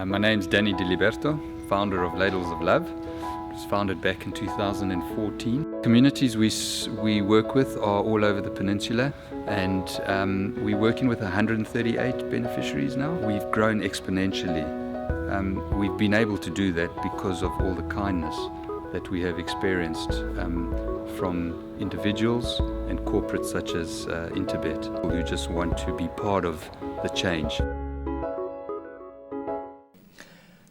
My name's Danny Diliberto, founder of Ladles of Love. It was founded back in 2014. Communities we work with are all over the peninsula, and we're working with 138 beneficiaries now. We've grown exponentially. We've been able to do that because of all the kindness that we have experienced from individuals and corporates such as Interbet, who just want to be part of the change.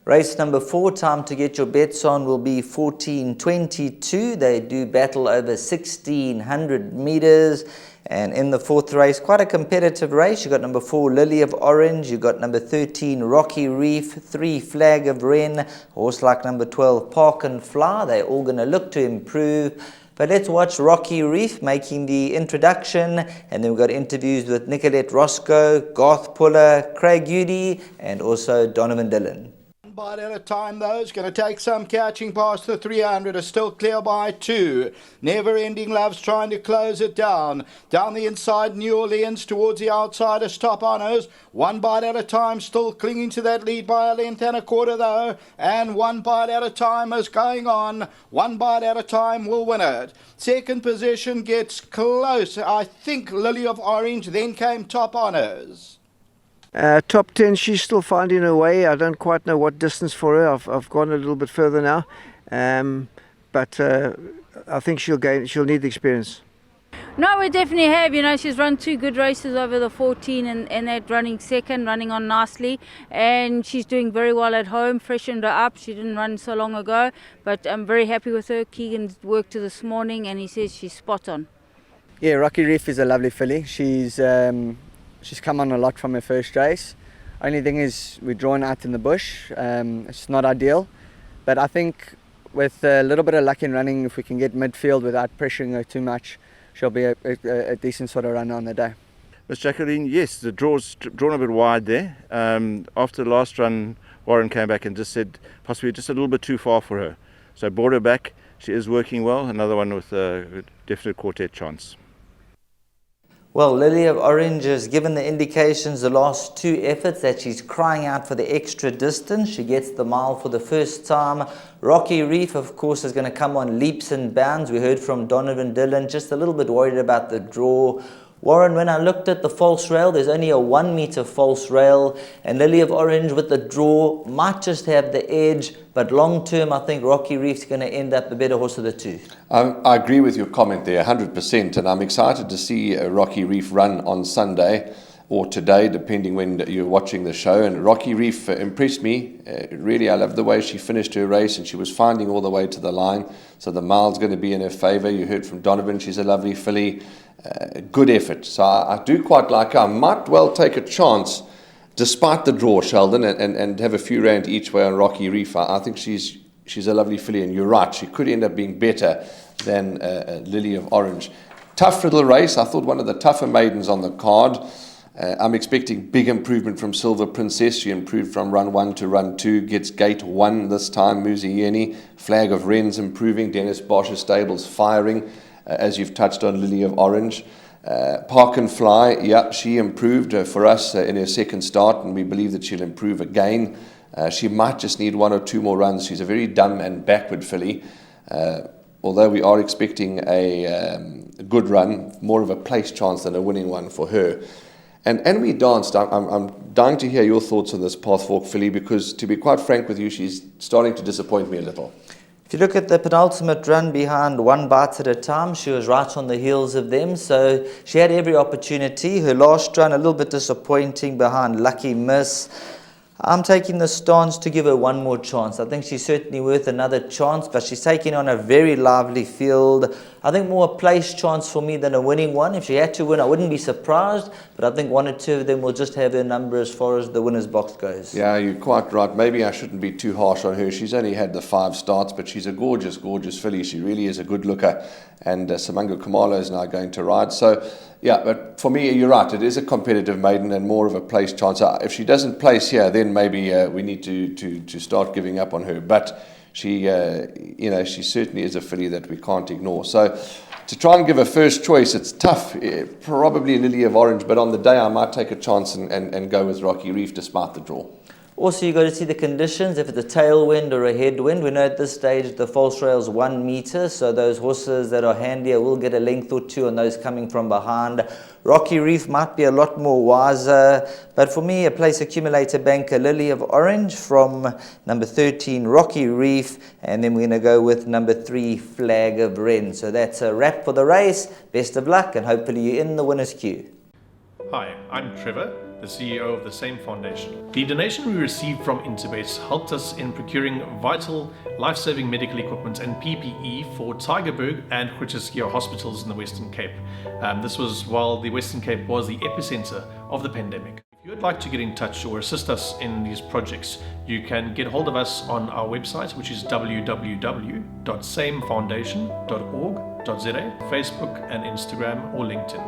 Race number 4, time to get your bets on, will be 14:22. They do battle over 1,600 meters. And in the 4th race, quite a competitive race. You've got number 4, Lily of Orange. You've got number 13, Rocky Reef. 3, Flag of Wren. Horse like number 12, Park and Fly. They're all going to look to improve. But let's watch Rocky Reef making the introduction. And then we've got interviews with Nicolette Roscoe, Garth Puller, Craig Udy, and also Donovan Dillon. Bite at a time, though. It's going to take some catching past the 300. Is still clear by 2. Never Ending Love's trying to close it down. Down the inside, New Orleans towards the outside is Top Honours. 1 bite at a time, still clinging to that lead by a length and a quarter, though. And 1 bite at a time is going on. 1 bite at a time will win it. Second position gets close. I think Lily of Orange. Then came Top Honours. Top 10, she's still finding her way. I don't quite know what distance for her. I've gone a little bit further now, but I think she'll need the experience. No, we definitely have. You know, she's run 2 good races over the 14 and that running second, running on nicely, and she's doing very well at home, freshened her up. She didn't run so long ago, but I'm very happy with her. Keegan worked her this morning and he says she's spot on. Yeah, Rocky Reef is a lovely filly. She's come on a lot from her first race. Only thing is we're drawn out in the bush. It's not ideal, but I think with a little bit of luck in running, if we can get midfield without pressuring her too much, she'll be a decent sort of runner on the day. Miss Jacqueline, yes, the draw's drawn a bit wide there. After the last run, Warren came back and just said possibly just a little bit too far for her. So I brought her back. She is working well. Another one with a definite quartet chance. Well, Lily of Orange has given the indications the last 2 efforts that she's crying out for the extra distance. She gets the mile for the first time. Rocky Reef, of course, is going to come on leaps and bounds. We heard from Donovan Dillon, just a little bit worried about the draw. Warren, when I looked at the false rail, there's only a 1 meter false rail, and Lily of Orange with the draw might just have the edge, but long term I think Rocky Reef's going to end up the better horse of the 2. I agree with your comment there 100%, and I'm excited to see Rocky Reef run on Sunday or today, depending when you're watching the show. And Rocky Reef impressed me. Really, I love the way she finished her race, and she was finding all the way to the line, so the mile's going to be in her favour. You heard from Donovan, she's a lovely filly. Good effort. So I do quite like her. I might well take a chance, despite the draw, Sheldon, and have a few rand each way on Rocky Reef. I think she's a lovely filly, and you're right, she could end up being better than Lily of Orange. Tough little race. I thought one of the tougher maidens on the card. I'm expecting big improvement from Silver Princess. She improved from run 1 to run 2, gets gate 1 this time. Muzieni, Flag of Wren's improving. Dennis Bosch's stables firing. As you've touched on, Lily of Orange. Park and Fly, yeah, she improved for us in her second start, and we believe that she'll improve again. She might just need 1 or 2 more runs. She's a very dumb and backward filly. Although we are expecting a good run, more of a place chance than a winning one for her. And we danced. I'm dying to hear your thoughts on this Pathwalk filly, because to be quite frank with you, she's starting to disappoint me a little. If you look at the penultimate run behind 1 bite at a time, she was right on the heels of them, so she had every opportunity. Her last run a little bit disappointing behind Lucky Miss. I'm taking the stance to give her 1 more chance. I think she's certainly worth another chance, but she's taking on a very lively field. I think more a place chance for me than a winning one. If she had to win, I wouldn't be surprised, but I think 1 or 2 of them will just have her number as far as the winner's box goes. Yeah, you're quite right. Maybe I shouldn't be too harsh on her. She's only had the 5 starts, but she's a gorgeous, gorgeous filly. She really is a good looker, and Simango Kumalo is now going to ride. So, yeah, but for me, you're right. It is a competitive maiden and more of a place chance. If she doesn't place here, then maybe we need to start giving up on her. But she certainly is a filly that we can't ignore. So to try and give a first choice, it's tough. Probably Lily of Orange, but on the day I might take a chance and go with Rocky Reef despite the draw. Also, you got to see the conditions, if it's a tailwind or a headwind. We know at this stage the false rail's 1 meter, so those horses that are handier will get a length or two on those coming from behind. Rocky Reef might be a lot more wiser, but for me, a place accumulator banker, Lily of Orange from number 13, Rocky Reef, and then we're going to go with number 3, Flag of Wren. So that's a wrap for the race. Best of luck, and hopefully you're in the winner's queue. Hi, I'm Trevor, the CEO of the same foundation. The donation we received from Interbet helped us in procuring vital, life-saving medical equipment and PPE for Tygerberg and Groote hospitals in the Western Cape. This was while the Western Cape was the epicenter of the pandemic. If you would like to get in touch or assist us in these projects, you can get hold of us on our website, which is www.samefoundation.org.za, Facebook and Instagram or LinkedIn.